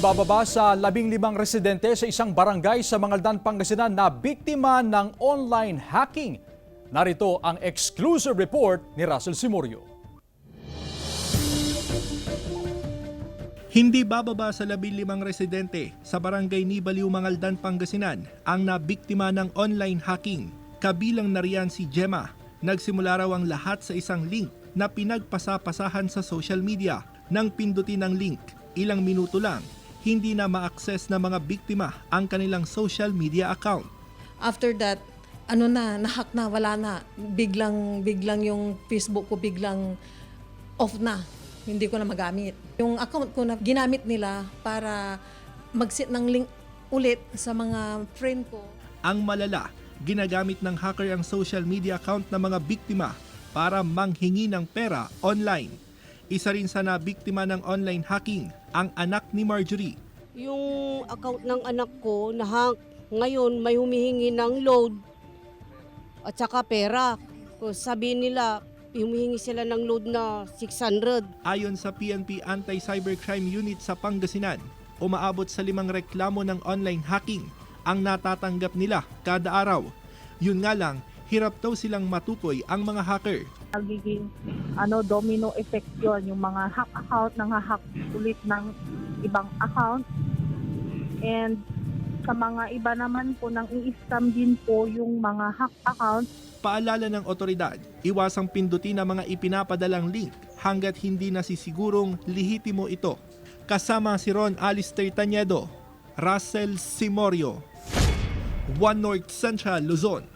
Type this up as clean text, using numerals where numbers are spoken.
Ibababa sa 15 residente sa isang barangay sa Mangaldan, Pangasinan na biktima ng online hacking. Narito ang exclusive report ni Russell Simorio. Hindi bababa sa 15 residente sa barangay Nibaliw, Mangaldan, Pangasinan ang nabiktima ng online hacking. Kabilang na riyan si Gemma. Nagsimula raw ang lahat sa isang link na pinagpasapasahan sa social media. Nang pindutin ang link, ilang minuto lang, hindi na ma-access ng mga biktima ang kanilang social media account. After that, nahack na, wala na. Biglang yung Facebook ko biglang off na. Hindi ko na magamit. Yung account ko na ginamit nila para mag-set ng link ulit sa mga friend ko. Ang malala, ginagamit ng hacker ang social media account ng mga biktima para manghingi ng pera online. Isa rin sa nabiktima ng online hacking, ang anak ni Marjorie. Yung account ng anak ko na-hack, ngayon may humihingi ng load at saka pera. Kung sabihin nila, humihingi sila ng load na 600. Ayon sa PNP Anti-Cybercrime Unit sa Pangasinan, umaabot sa 5 reklamo ng online hacking ang natatanggap nila kada araw. Yun nga lang, hirap daw silang matukoy ang mga hacker. Nagiging domino effect yun, yung mga hack account nang-hack ulit ng ibang account. And sa mga iba naman po, nang i-scam din po yung mga hack account. Paalala ng otoridad, iwasang pindutin ang mga ipinapadalang link hanggat hindi nasisigurong lehitimo ito. Kasama si Ron Alistair Tañedo, Russell Simorio, One North Central, Luzon.